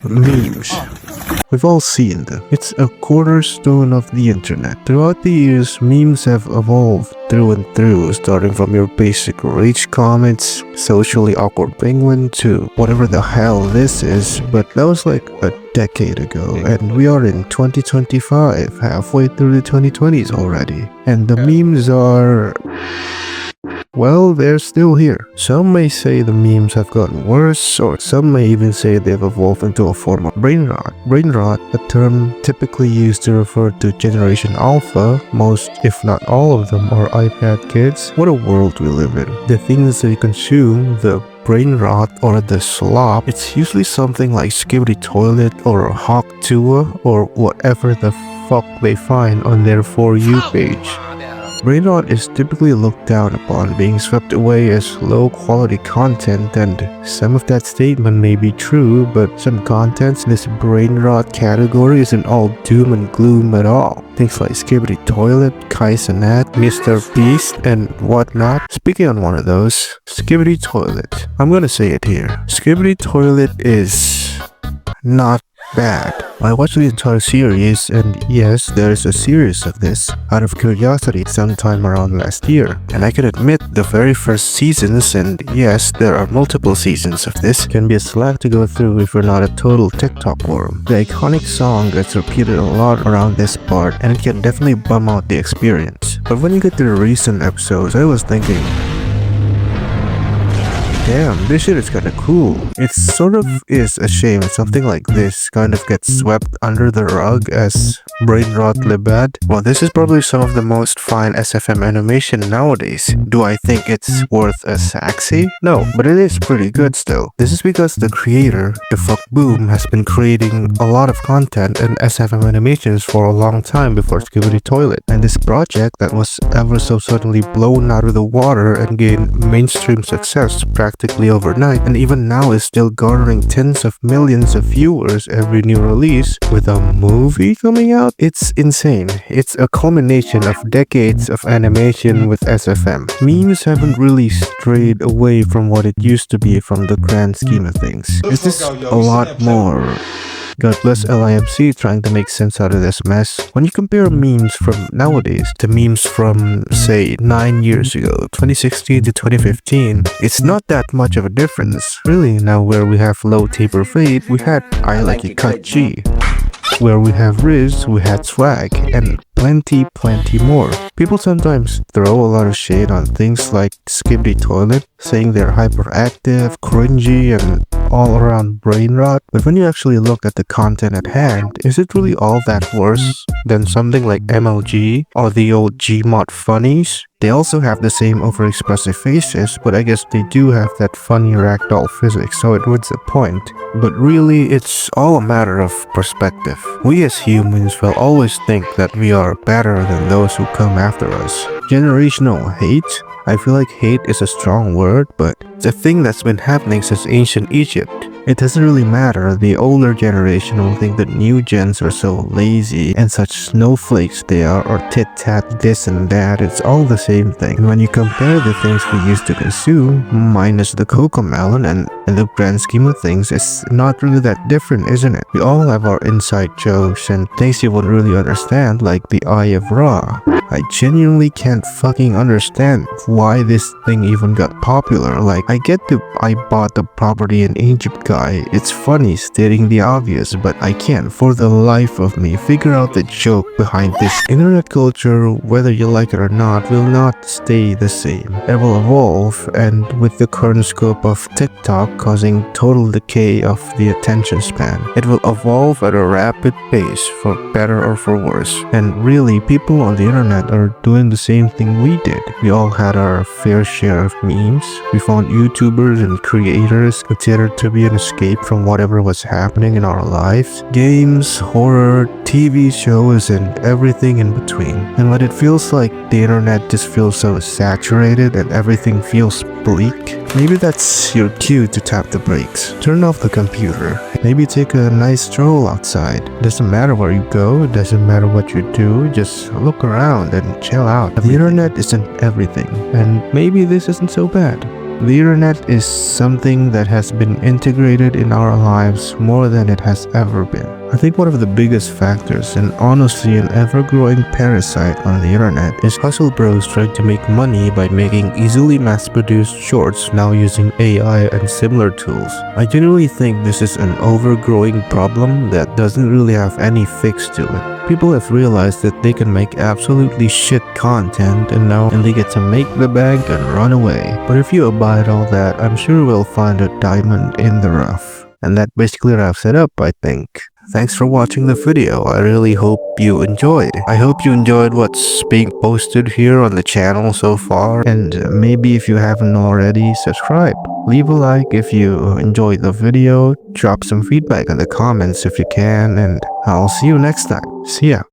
Memes. We've all seen them. It's a cornerstone of the internet. Throughout the years, memes have evolved through and through, starting from your basic rage comments, socially awkward penguin, to whatever the hell this is, but that was like a decade ago, and we are in 2025, halfway through the 2020s already. And the memes are... well, they're still here. Some may say the memes have gotten worse, or some may even say they've evolved into a form of brain rot. Brain rot, a term typically used to refer to Generation Alpha. Most, if not all of them, are iPad kids. What a world we live in. The things they consume, the brain rot or the slop, it's usually something like Skibidi Toilet or Hawk Tua or whatever the fuck they find on their For You page. Brain rot is typically looked down upon, being swept away as low-quality content, and some of that statement may be true, but some contents in this brain rot category isn't all doom and gloom at all. Things like Skibidi Toilet, Kaizenat, Mr. Beast, and whatnot. Speaking on one of those, Skibidi Toilet. I'm gonna say it here. Skibidi Toilet is not bad. I watched the entire series, and yes, there is a series of this out of curiosity sometime around last year. And I can admit the very first seasons, and yes, there are multiple seasons of this, can be a slog to go through if you're not a total TikTok worm. The iconic song gets repeated a lot around this part, and it can definitely bum out the experience. But when you get to the recent episodes, I was thinking, damn, this shit is kinda cool. It sort of is a shame something like this kind of gets swept under the rug as brain rot libad. Well, this is probably some of the most fine SFM animation nowadays. Do I think it's worth a saxy? No, but it is pretty good still. This is because the creator, the fuck boom, has been creating a lot of content and SFM animations for a long time before Skibidi Toilet. And this project that was ever so suddenly blown out of the water and gained mainstream success practically overnight, and even now is still garnering tens of millions of viewers every new release with a movie coming out. It's insane. It's a culmination of decades of animation with SFM. Memes haven't really strayed away from what it used to be from the grand scheme of things. It's just a lot more. God bless LIMC trying to make sense out of this mess. When you compare memes from nowadays to memes from, say, 9 years ago, 2016 to 2015, it's not that much of a difference. Really, now where we have low taper fade, we had I Like It Cut G. Where we have Riz, we had Swag, and plenty more. People sometimes throw a lot of shade on things like Skibidi Toilet, saying they're hyperactive, cringy, and all around brain rot. But when you actually look at the content at hand, is it really all that worse than something like MLG or the old Gmod funnies? They also have the same overexpressive faces, but I guess they do have that funny ragdoll physics, so it was a point. But really, it's all a matter of perspective. We as humans will always think that we are better than those who come after us. Generational hate? I feel like hate is a strong word, but it's a thing that's been happening since ancient Egypt. It doesn't really matter, the older generation will think that new gens are so lazy and such snowflakes they are, or tit-tat this and that, it's all the same thing. And when you compare the things we used to consume, minus the cocomelon, and in the grand scheme of things, it's not really that different, isn't it? We all have our inside jokes and things you wouldn't really understand, like the Eye of Ra. I genuinely can't fucking understand why this thing even got popular. Like, I get the I bought the property in Egypt guy, it's funny stating the obvious, but I can't for the life of me figure out the joke behind this. Internet culture, whether you like it or not, will not stay the same. It will evolve, and with the current scope of TikTok causing total decay of the attention span, it will evolve at a rapid pace, for better or for worse. And really, people on the internet are doing the same thing we did. We all had our fair share of memes. We found YouTubers and creators considered to be an escape from whatever was happening in our lives. Games, horror, TV shows, and everything in between. And when it feels like the internet just feels so saturated and everything feels bleak, maybe that's your cue to tap the brakes. Turn off the computer. Maybe take a nice stroll outside. Doesn't matter where you go, it doesn't matter what you do, just look around and chill out. The internet isn't everything, and maybe this isn't so bad. The internet is something that has been integrated in our lives more than it has ever been. I think one of the biggest factors, and honestly an ever-growing parasite on the internet, is hustle bros trying to make money by making easily mass-produced shorts now using AI and similar tools. I genuinely think this is an overgrowing problem that doesn't really have any fix to it. People have realized that they can make absolutely shit content and they get to make the bank and run away. But if you abide all that, I'm sure we'll find a diamond in the rough. And that basically wraps it up, I think. Thanks for watching the video. I really hope you enjoyed. I hope you enjoyed what's being posted here on the channel so far. And maybe if you haven't already, subscribe. Leave a like if you enjoyed the video. Drop some feedback in the comments if you can. And I'll see you next time. See ya.